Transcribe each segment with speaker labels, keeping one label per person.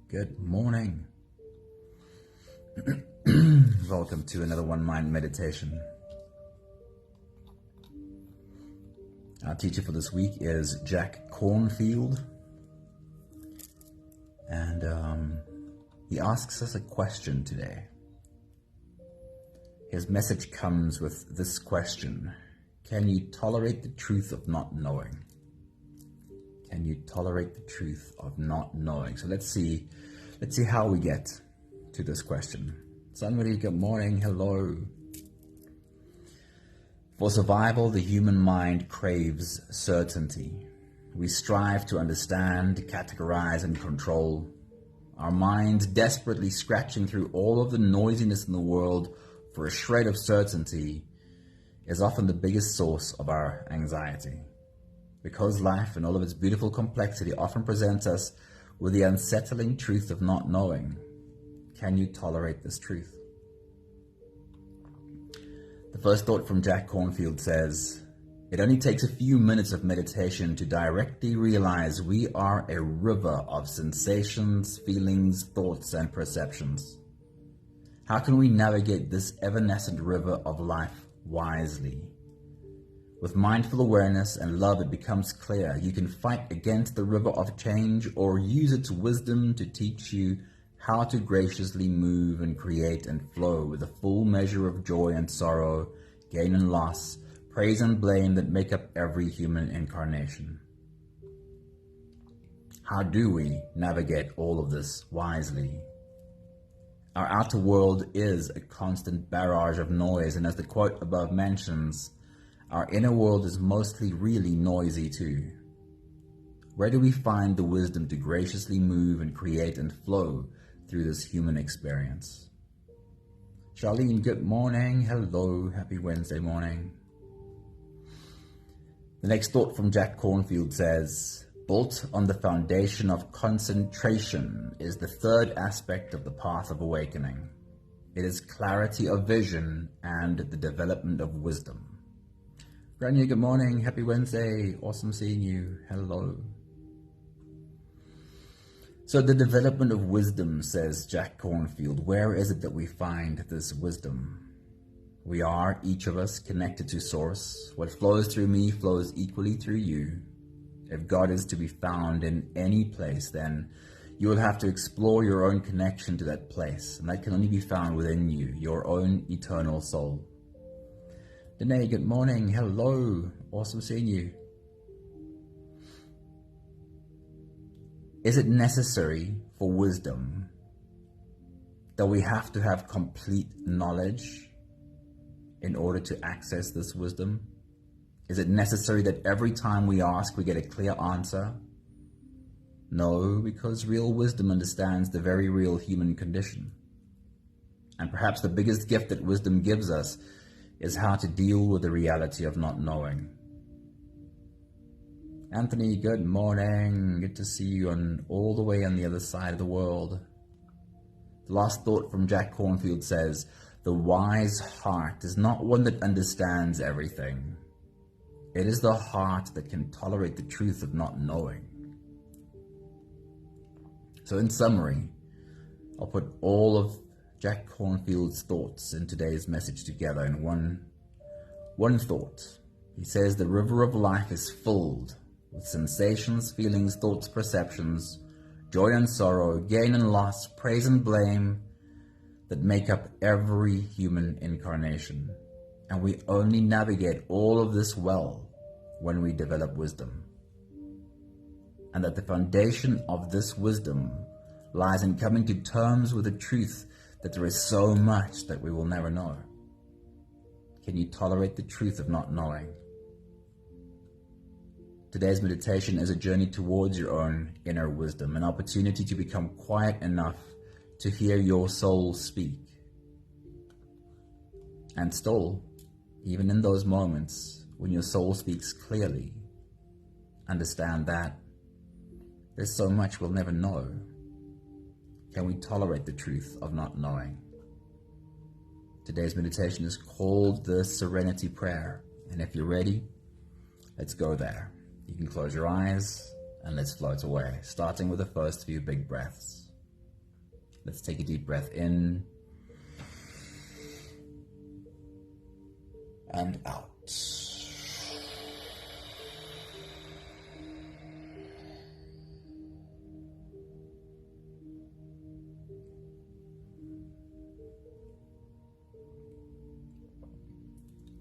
Speaker 1: Good morning. Welcome to another One Mind meditation. Our teacher for this week is Jack Kornfield, and he asks us a question today. His message comes with this question: can you tolerate the truth of not knowing? Can you tolerate the truth of not knowing? So let's see how we get to this question. Somebody, good morning, hello. For survival, the human mind craves certainty. We strive to understand, categorize, and control. Our minds desperately scratching through all of the noisiness in the world for a shred of certainty is often the biggest source of our anxiety. Because life and all of its beautiful complexity often presents us with the unsettling truth of not knowing, can you tolerate this truth? The first thought from Jack Kornfield says, it only takes a few minutes of meditation to directly realize we are a river of sensations, feelings, thoughts, and perceptions. How can we navigate this evanescent river of life wisely? With mindful awareness and love, it becomes clear you can fight against the river of change or use its wisdom to teach you how to graciously move and create and flow with a full measure of joy and sorrow, gain and loss, praise and blame that make up every human incarnation. How do we navigate all of this wisely? Our outer world is a constant barrage of noise, and as the quote above mentions, our inner world is mostly really noisy too. Where do we find the wisdom to graciously move and create and flow through this human experience? Charlene, good morning. Hello. Happy Wednesday morning. The next thought from Jack Kornfield says, built on the foundation of concentration is the third aspect of the path of awakening. It is clarity of vision and the development of wisdom. Grania, good morning. Happy Wednesday. Awesome seeing you. Hello. So the development of wisdom, says Jack Kornfield. Where is it that we find this wisdom? We are, each of us, connected to Source. What flows through me flows equally through you. If God is to be found in any place, then you will have to explore your own connection to that place. And that can only be found within you, your own eternal soul. Danae, good morning. Hello. Awesome seeing you. Is it necessary for wisdom that we have to have complete knowledge in order to access this wisdom? Is it necessary that every time we ask, we get a clear answer? No, because real wisdom understands the very real human condition. And perhaps the biggest gift that wisdom gives us is how to deal with the reality of not knowing. Anthony, good morning. Good to see you all the way on the other side of the world. The last thought from Jack Kornfield says, the wise heart is not one that understands everything. It is the heart that can tolerate the truth of not knowing. So in summary, I'll put all of Jack Kornfield's thoughts in today's message together in one thought. He says the river of life is filled with sensations, feelings, thoughts, perceptions, joy and sorrow, gain and loss, praise and blame that make up every human incarnation. And we only navigate all of this well when we develop wisdom. And that the foundation of this wisdom lies in coming to terms with the truth that there is so much that we will never know. Can you tolerate the truth of not knowing? Today's meditation is a journey towards your own inner wisdom, an opportunity to become quiet enough to hear your soul speak. And still, even in those moments when your soul speaks clearly, understand that there's so much we'll never know. Can we tolerate the truth of not knowing? Today's meditation is called the Serenity Prayer. And if you're ready, let's go there. You can close your eyes and let's float away, starting with the first few big breaths. Let's take a deep breath in and out.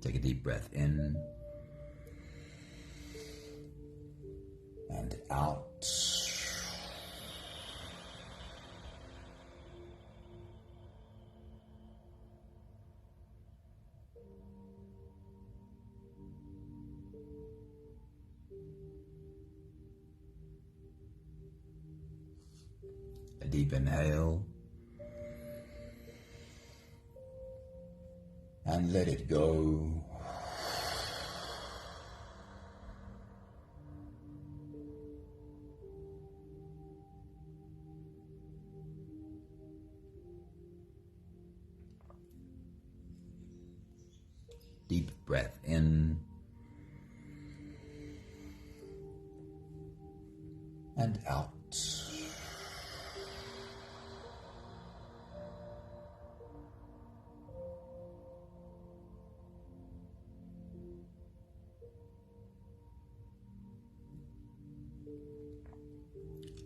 Speaker 1: Take a deep breath in and out. A deep inhale and let it go. Deep breath in and out.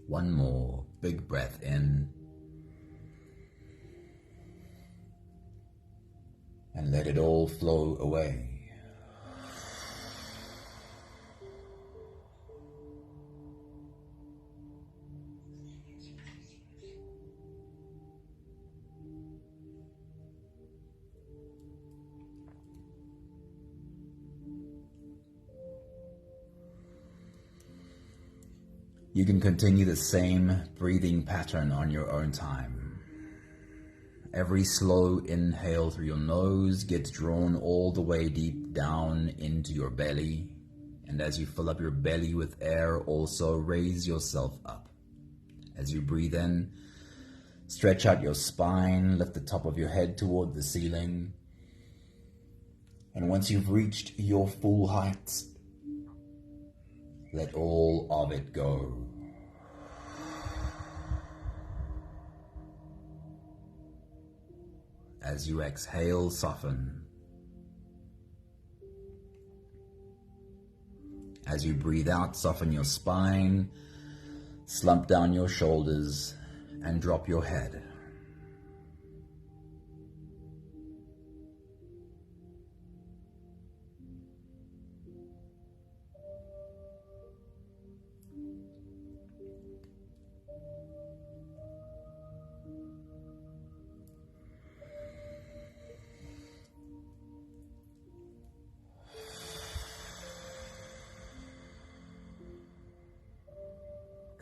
Speaker 1: One more big breath in and let it all flow away. You can continue the same breathing pattern on your own time. Every slow inhale through your nose gets drawn all the way deep down into your belly, and as you fill up your belly with air, also raise yourself up. As you breathe in, stretch out your spine, lift the top of your head toward the ceiling, and once you've reached your full height, let all of it go. As you exhale, soften. As you breathe out, soften your spine, slump down your shoulders, and drop your head.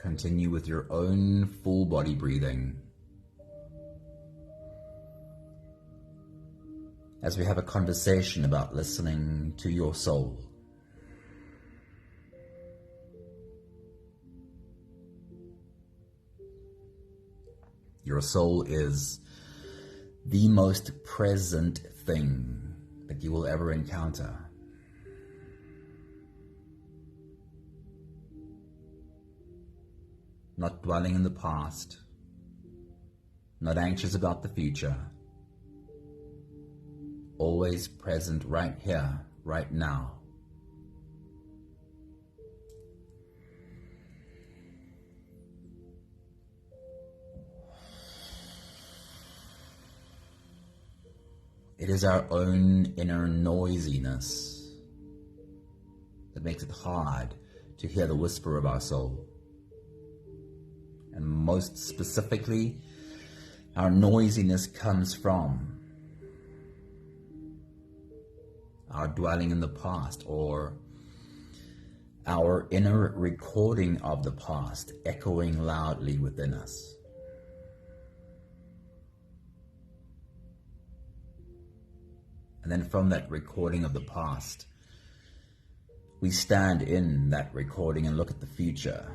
Speaker 1: Continue with your own full body breathing as we have a conversation about listening to your soul. Your soul is the most present thing that you will ever encounter. Not dwelling in the past, not anxious about the future, always present right here, right now. It is our own inner noisiness that makes it hard to hear the whisper of our soul. And most specifically, our noisiness comes from our dwelling in the past, or our inner recording of the past echoing loudly within us. And then from that recording of the past, we stand in that recording and look at the future.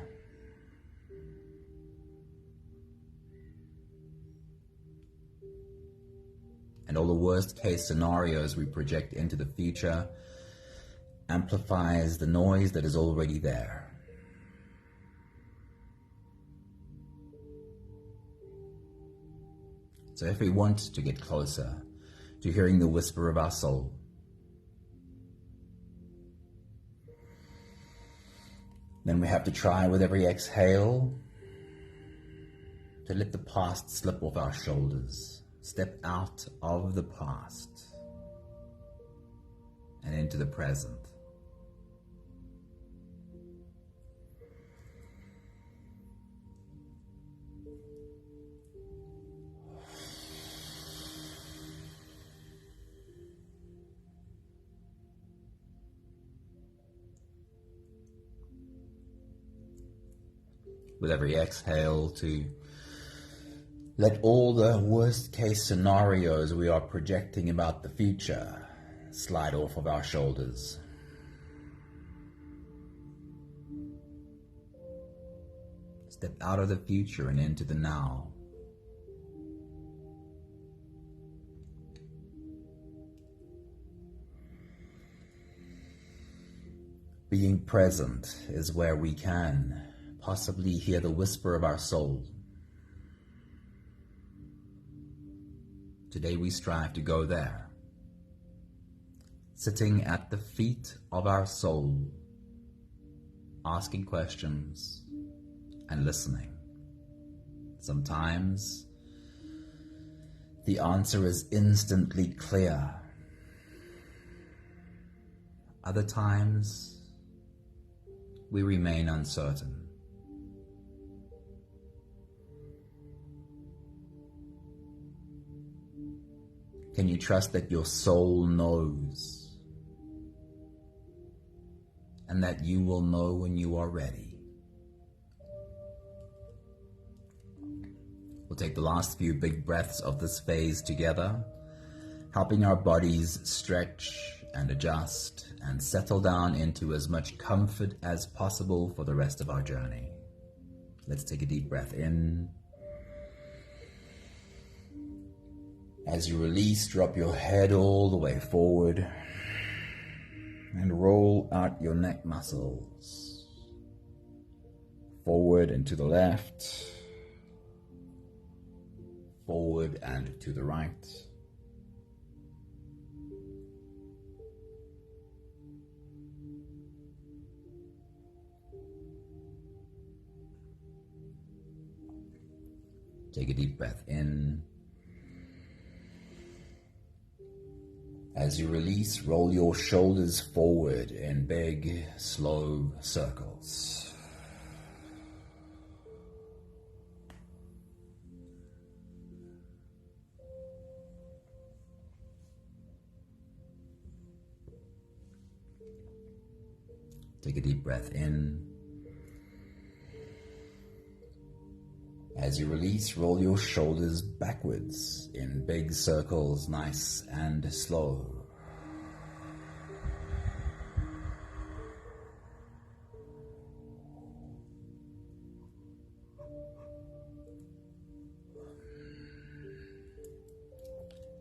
Speaker 1: And all the worst case scenarios we project into the future amplifies the noise that is already there. So if we want to get closer to hearing the whisper of our soul, then we have to try with every exhale to let the past slip off our shoulders, step out of the past and into the present. With every exhale, to let all the worst case scenarios we are projecting about the future slide off of our shoulders. Step out of the future and into the now. Being present is where we can possibly hear the whisper of our soul. Today we strive to go there, sitting at the feet of our soul, asking questions and listening. Sometimes the answer is instantly clear. Other times we remain uncertain. Can you trust that your soul knows, and that you will know when you are ready? We'll take the last few big breaths of this phase together, helping our bodies stretch and adjust and settle down into as much comfort as possible for the rest of our journey. Let's take a deep breath in. As you release, drop your head all the way forward and roll out your neck muscles. Forward and to the left, forward and to the right. Take a deep breath in. As you release, roll your shoulders forward in big, slow circles. Take a deep breath in. As you release, roll your shoulders backwards in big circles, nice and slow.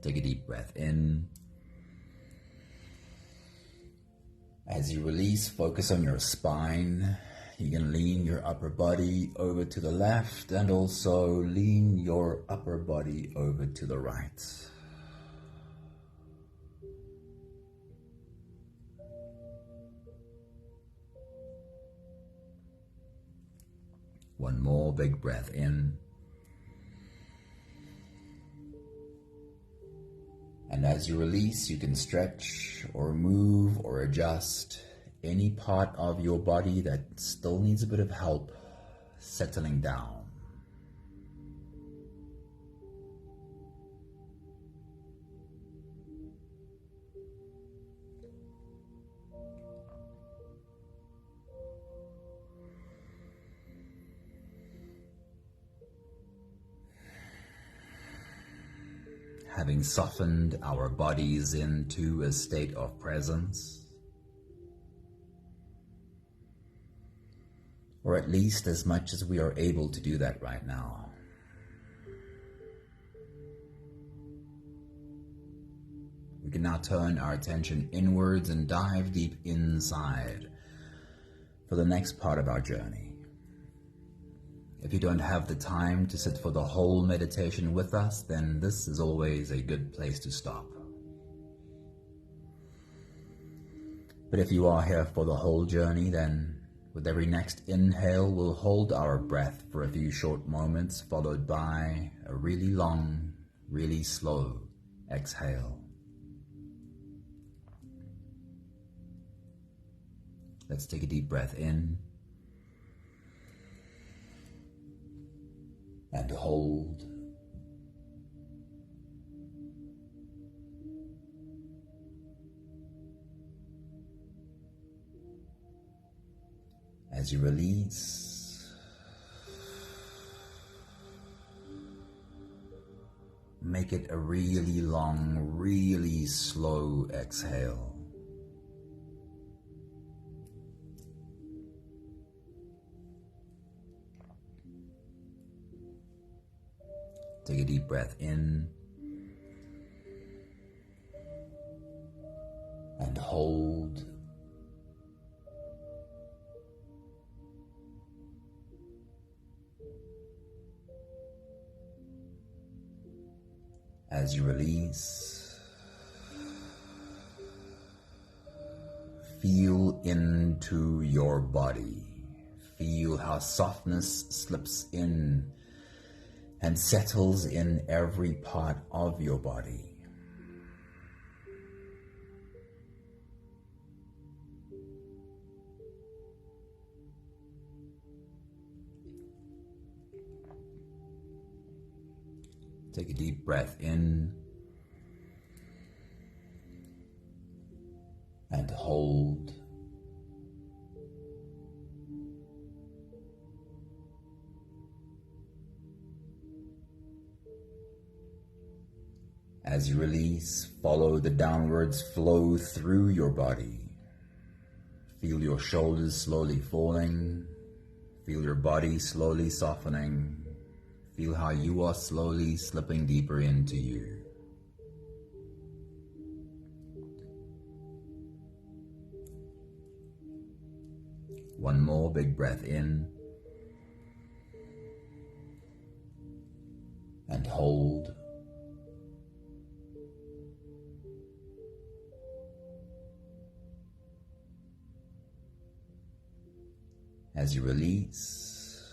Speaker 1: Take a deep breath in. As you release, focus on your spine. You can lean your upper body over to the left and also lean your upper body over to the right. One more big breath in. And as you release, you can stretch or move or adjust any part of your body that still needs a bit of help settling down. Having softened our bodies into a state of presence, or at least as much as we are able to do that right now. We can now turn our attention inwards and dive deep inside for the next part of our journey. If you don't have the time to sit for the whole meditation with us, then this is always a good place to stop. But if you are here for the whole journey, then with every next inhale, we'll hold our breath for a few short moments, followed by a really long, really slow exhale. Let's take a deep breath in and hold. As you release, make it a really long, really slow exhale. Take a deep breath in and hold. As you release, feel into your body. Feel how softness slips in and settles in every part of your body. Take a deep breath in and hold. As you release, follow the downwards flow through your body. Feel your shoulders slowly falling. Feel your body slowly softening. Feel how you are slowly slipping deeper into you. One more big breath in and hold. As you release,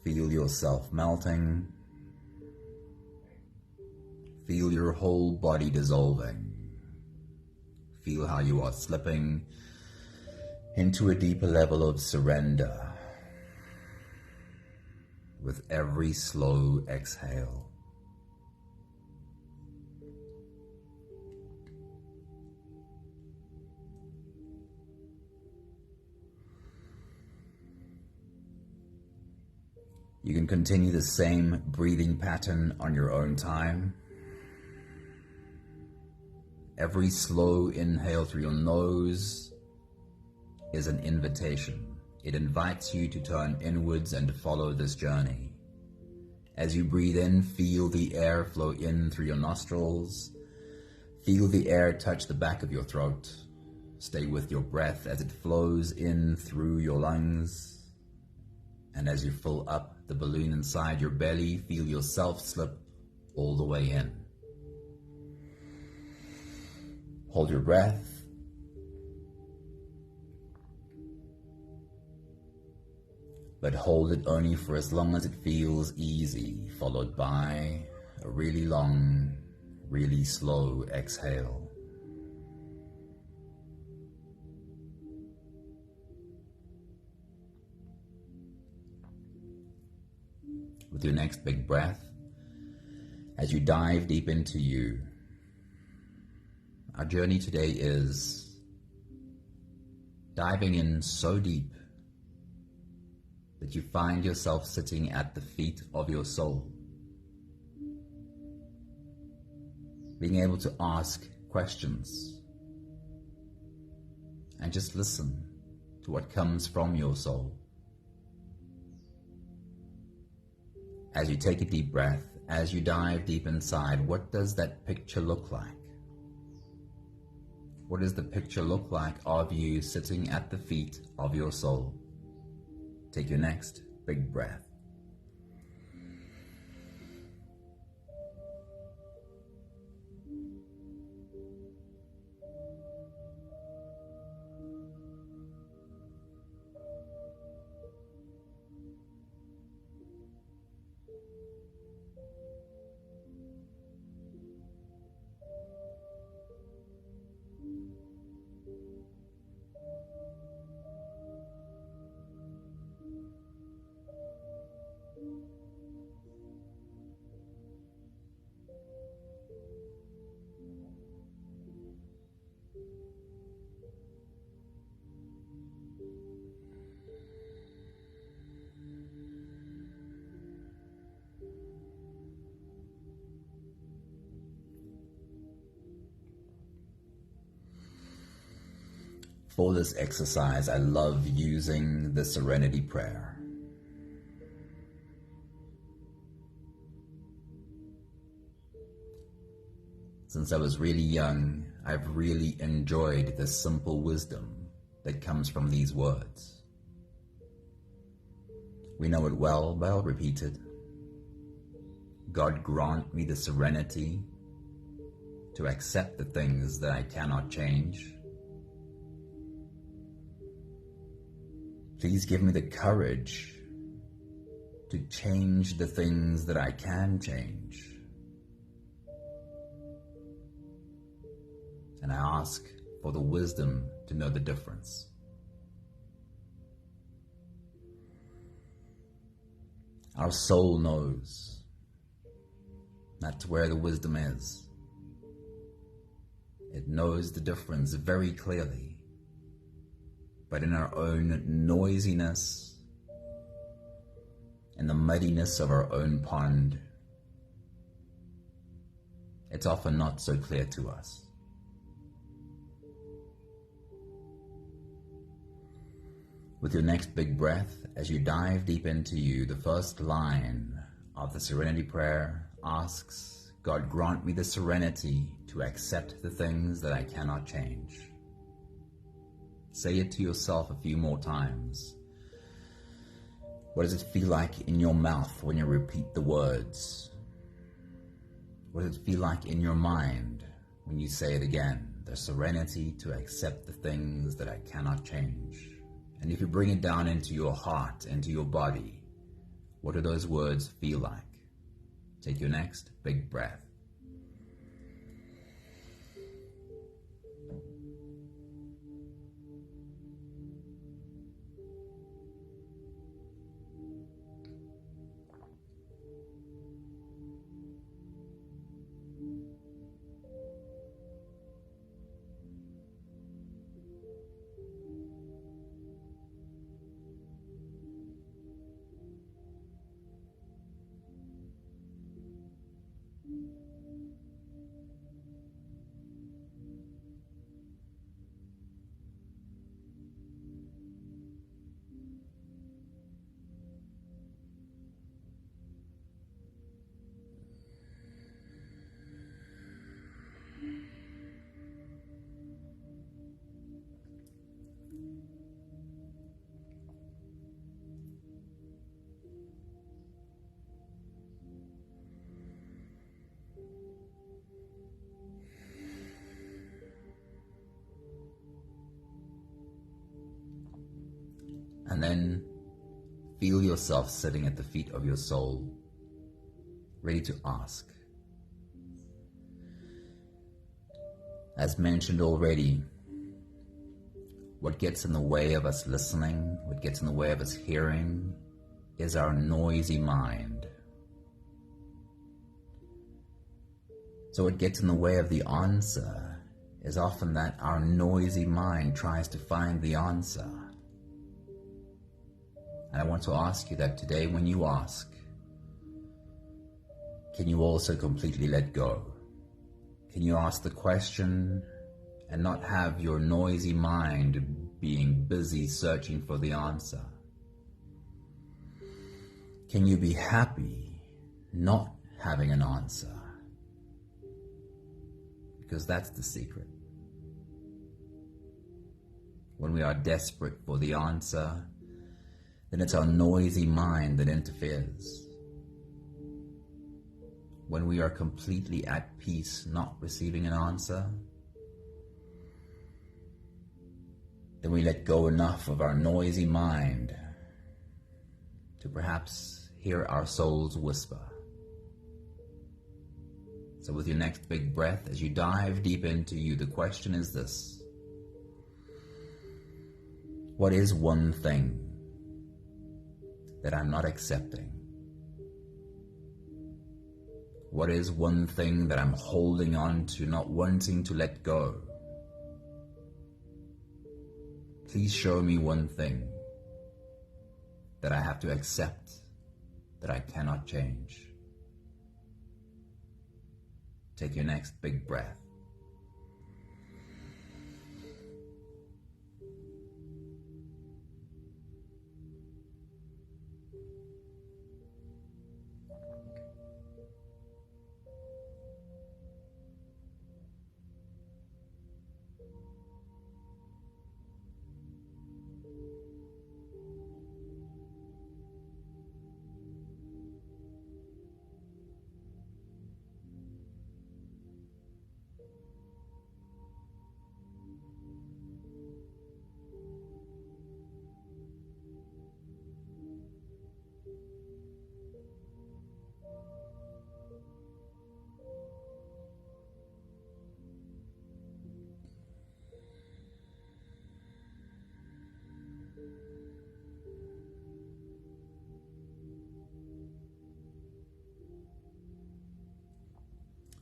Speaker 1: feel yourself melting. Feel your whole body dissolving. Feel how you are slipping into a deeper level of surrender with every slow exhale. You can continue the same breathing pattern on your own time. Every slow inhale through your nose is an invitation. It invites you to turn inwards and to follow this journey. As you breathe in, feel the air flow in through your nostrils. Feel the air touch the back of your throat. Stay with your breath as it flows in through your lungs. And as you fill up the balloon inside your belly, feel yourself slip all the way in. Hold your breath. But hold it only for as long as it feels easy, followed by a really long, really slow exhale. With your next big breath, as you dive deep into you, our journey today is diving in so deep that you find yourself sitting at the feet of your soul, being able to ask questions and just listen to what comes from your soul. As you take a deep breath, as you dive deep inside, what does that picture look like? What does the picture look like of you sitting at the feet of your soul? Take your next big breath. For this exercise, I love using the Serenity Prayer. Since I was really young, I've really enjoyed the simple wisdom that comes from these words. We know it well, but I'll repeat it. God grant me the serenity to accept the things that I cannot change. Please give me the courage to change the things that I can change. And I ask for the wisdom to know the difference. Our soul knows. That's where the wisdom is. It knows the difference very clearly. But in our own noisiness, in the muddiness of our own pond, it's often not so clear to us. With your next big breath, as you dive deep into you, the first line of the Serenity Prayer asks, God grant me the serenity to accept the things that I cannot change. Say it to yourself a few more times. What does it feel like in your mouth when you repeat the words? What does it feel like in your mind when you say it again? The serenity to accept the things that I cannot change. And if you bring it down into your heart, into your body, what do those words feel like? Take your next big breath. And then feel yourself sitting at the feet of your soul, ready to ask. As mentioned already, what gets in the way of us listening, what gets in the way of us hearing, is our noisy mind. So what gets in the way of the answer is often that our noisy mind tries to find the answer. And I want to ask you that today when you ask, can you also completely let go? Can you ask the question and not have your noisy mind being busy searching for the answer? Can you be happy not having an answer? Because that's the secret. When we are desperate for the answer, then it's our noisy mind that interferes. When we are completely at peace, not receiving an answer, then we let go enough of our noisy mind to perhaps hear our soul's whisper. So with your next big breath, as you dive deep into you, the question is this: what is one thing that I'm not accepting? What is one thing that I'm holding on to, not wanting to let go? Please show me one thing that I have to accept, that I cannot change. Take your next big breath.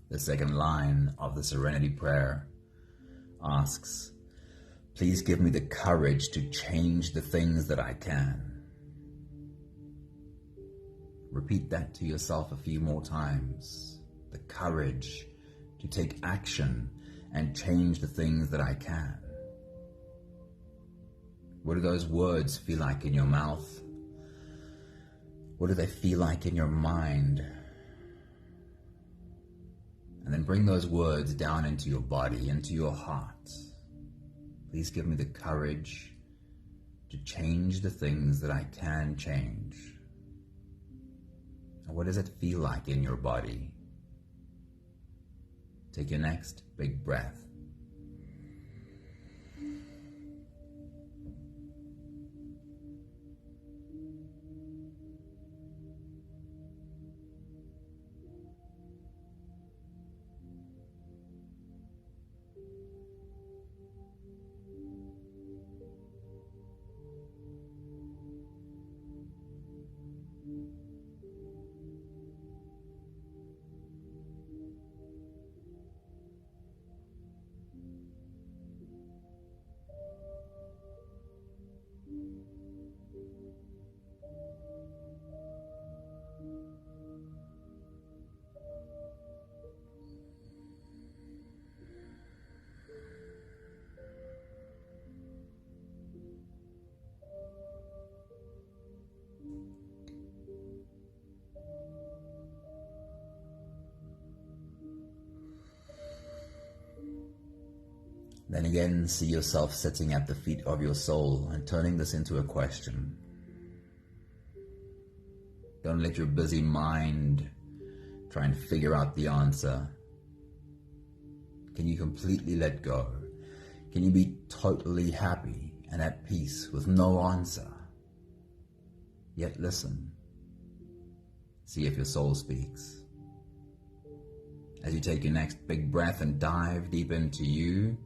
Speaker 1: The second line of the Serenity Prayer asks, please give me the courage to change the things that I can. Repeat that to yourself a few more times. The courage to take action and change the things that I can. What do those words feel like in your mouth? What do they feel like in your mind? And then bring those words down into your body, into your heart. Please give me the courage to change the things that I can change. And what does it feel like in your body? Take your next big breath. Then again, see yourself sitting at the feet of your soul and turning this into a question. Don't let your busy mind try and figure out the answer. Can you completely let go? Can you be totally happy and at peace with no answer? Yet listen. See if your soul speaks. As you take your next big breath and dive deep into you,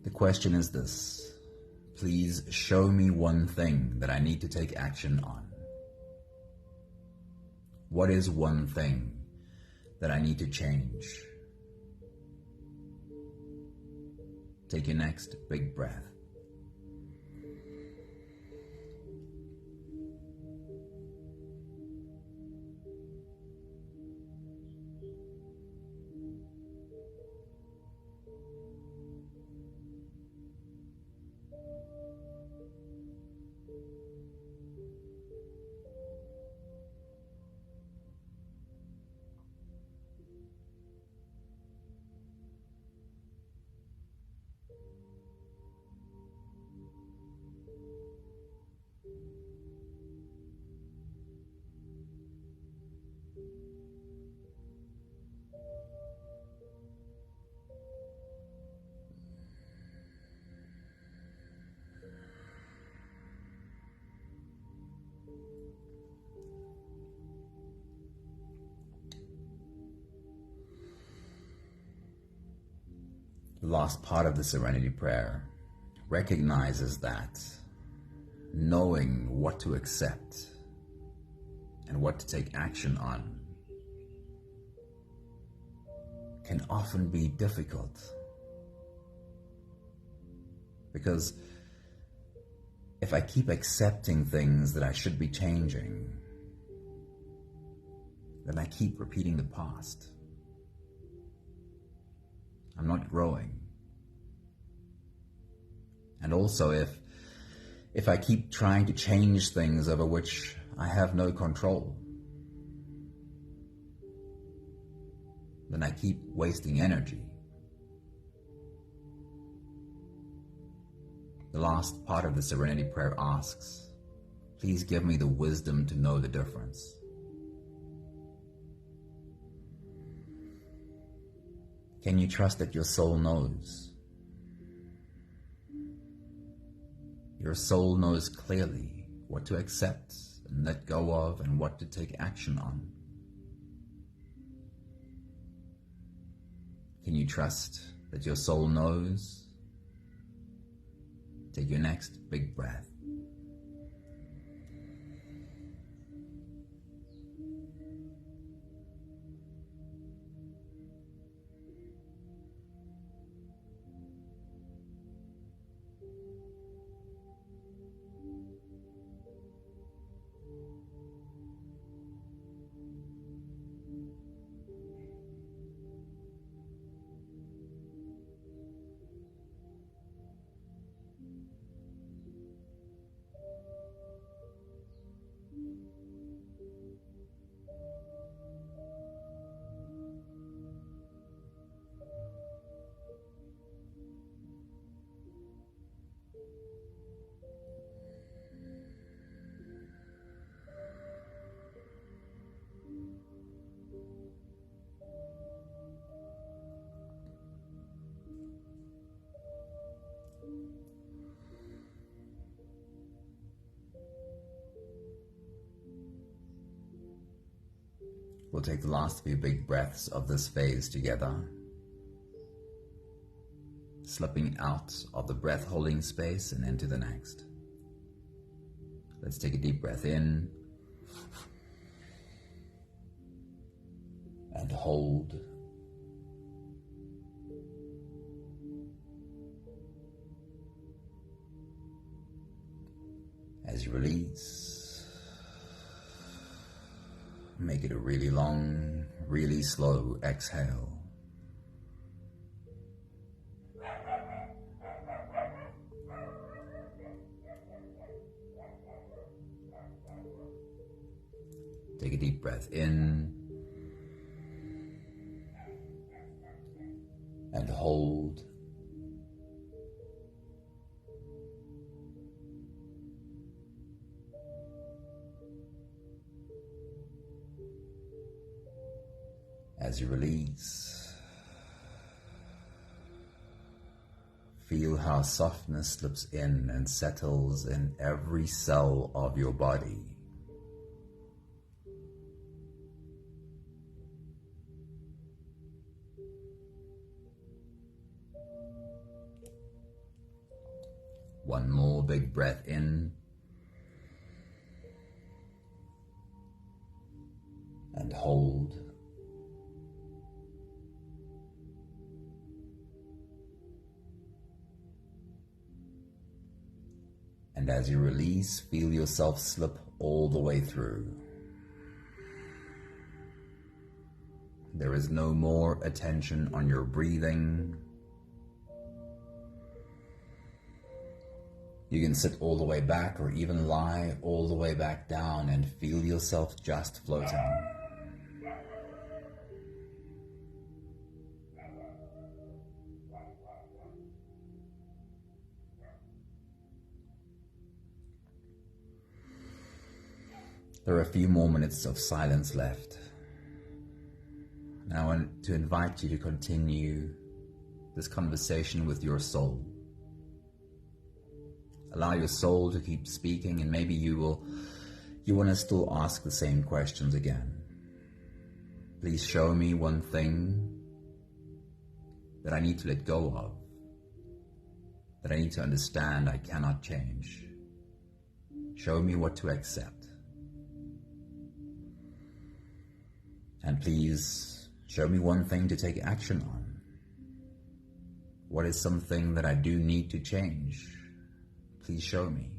Speaker 1: the question is this: please show me one thing that I need to take action on. What is one thing that I need to change? Take your next big breath. last part of the Serenity Prayer recognizes that knowing what to accept and what to take action on can often be difficult. Because if I keep accepting things that I should be changing, then I keep repeating the past. I'm not growing. And also if I keep trying to change things over which I have no control, then I keep wasting energy. The last part of the Serenity Prayer asks, please give me the wisdom to know the difference. Can you trust that your soul knows? Your soul knows clearly what to accept and let go of and what to take action on. Can you trust that your soul knows? Take your next big breath. We'll take the last few big breaths of this phase together, slipping out of the breath holding space and into the next. Let's take a deep breath in and hold. As you release, make it a really long, really slow exhale. Take a deep breath in and hold. As you release, feel how softness slips in and settles in every cell of your body. One more big breath in and hold. And as you release, feel yourself slip all the way through. There is no more attention on your breathing. You can sit all the way back or even lie all the way back down and feel yourself just floating. There are a few more minutes of silence left. And I want to invite you to continue this conversation with your soul. Allow your soul to keep speaking, and maybe you want to still ask the same questions again. Please show me one thing that I need to let go of. that I need to understand I cannot change. Show me what to accept. And please show me one thing to take action on. What is something that I do need to change? Please show me.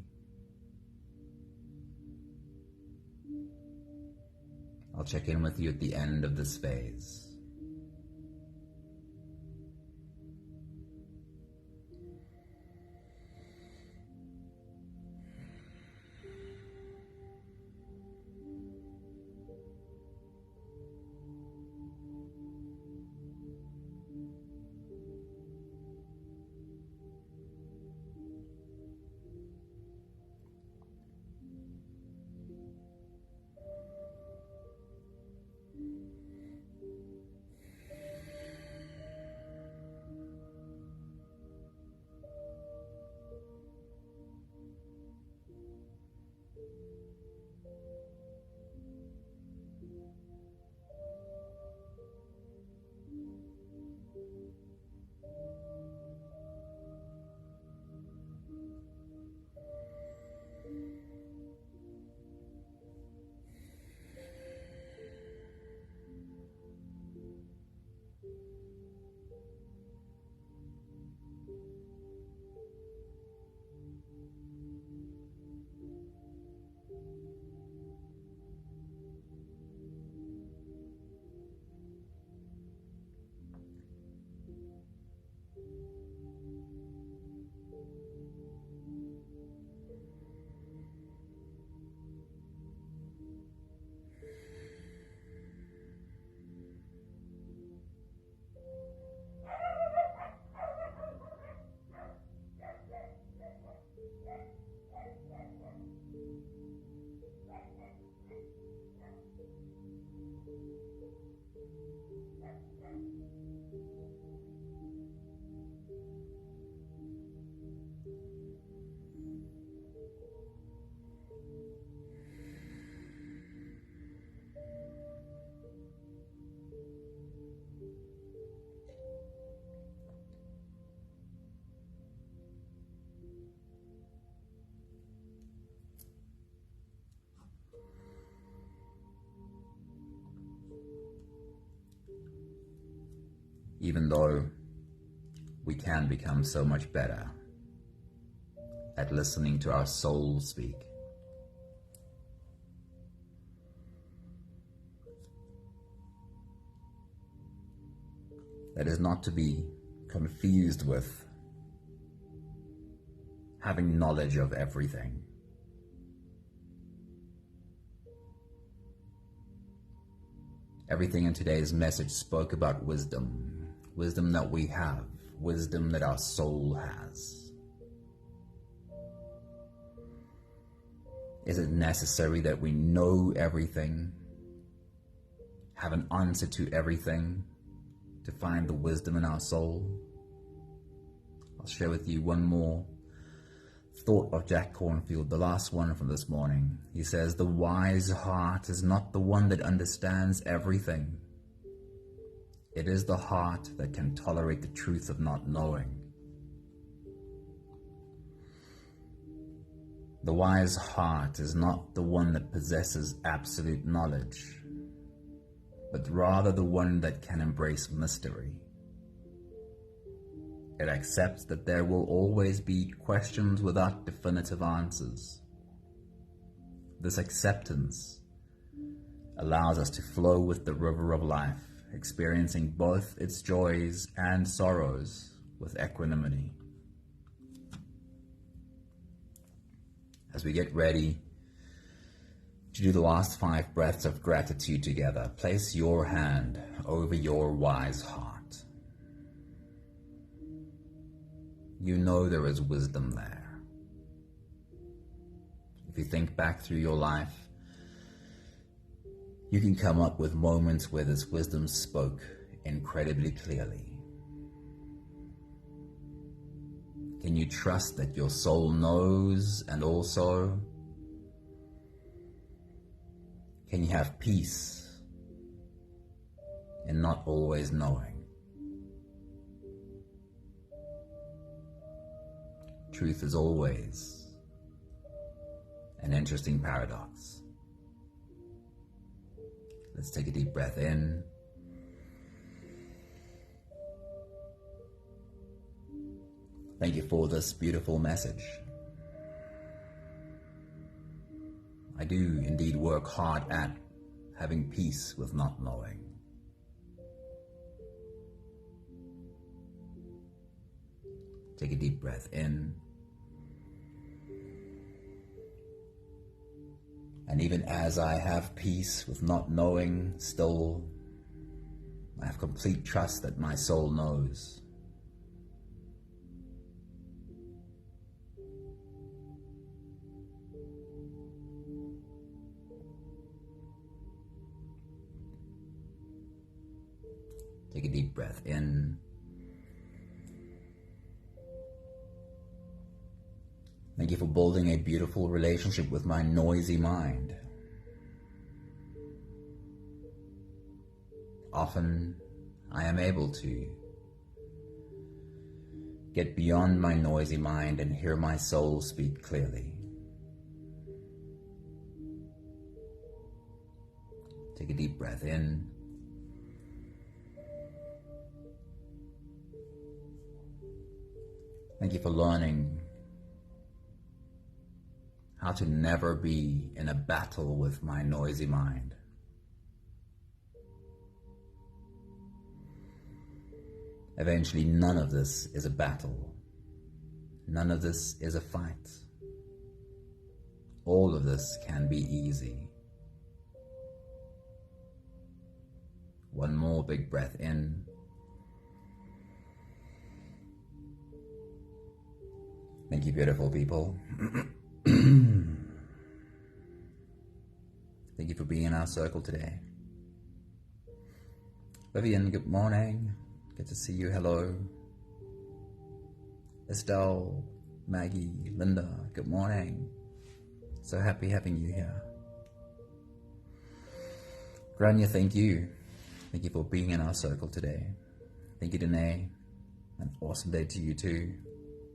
Speaker 1: I'll check in with you at the end of this phase. Even though we can become so much better at listening to our soul speak, that is not to be confused with having knowledge of everything. Everything in today's message spoke about wisdom. Wisdom that we have, wisdom that our soul has. Is it necessary that we know everything, have an answer to everything to find the wisdom in our soul? I'll share with you one more thought of Jack Kornfield, the last one from this morning. He says, "The wise heart is not the one that understands everything. It is the heart that can tolerate the truth of not knowing." The wise heart is not the one that possesses absolute knowledge, but rather the one that can embrace mystery. It accepts that there will always be questions without definitive answers. This acceptance allows us to flow with the river of life, experiencing both its joys and sorrows with equanimity. As we get ready to do the last 5 breaths of gratitude together, place your hand over your wise heart. You know there is wisdom there. If you think back through your life, you can come up with moments where this wisdom spoke incredibly clearly. Can you trust that your soul knows, and also can you have peace in not always knowing? truth is always an interesting paradox. Let's take a deep breath in. Thank you for this beautiful message. I do indeed work hard at having peace with not knowing. Take a deep breath in. And even as I have peace with not knowing, still I have complete trust that my soul knows. Take a deep breath in. Thank you for building a beautiful relationship with my noisy mind. Often I am able to get beyond my noisy mind and hear my soul speak clearly. Take a deep breath in. Thank you for learning how to never be in a battle with my noisy mind. Eventually, none of this is a battle. None of this is a fight. All of this can be easy. One more big breath in. Thank you, beautiful people. Thank you for being in our circle today. Vivian, good morning. Good to see you. Hello. Estelle, Maggie, Linda, good morning. So happy having you here. Grania, thank you. Thank you for being in our circle today. Thank you, Danae. An awesome day to you too.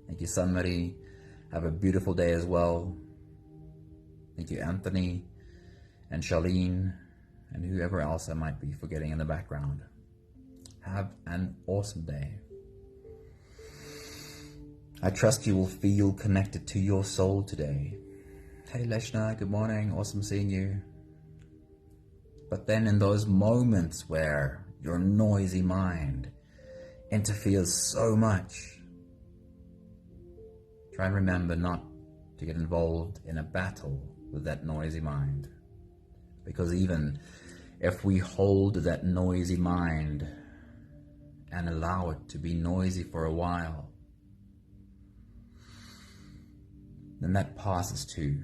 Speaker 1: Thank you, Sunmarie. Have a beautiful day as well. Thank you, Anthony and Charlene and whoever else I might be forgetting in the background. Have an awesome day. I trust you will feel connected to your soul today. Hey Leshna, good morning. Awesome seeing you. But then in those moments where your noisy mind interferes so much, try and remember not to get involved in a battle with that noisy mind. Because even if we hold that noisy mind and allow it to be noisy for a while, then that passes too.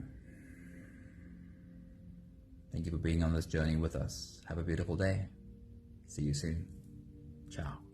Speaker 1: Thank you for being on this journey with us. Have a beautiful day. See you soon. Ciao.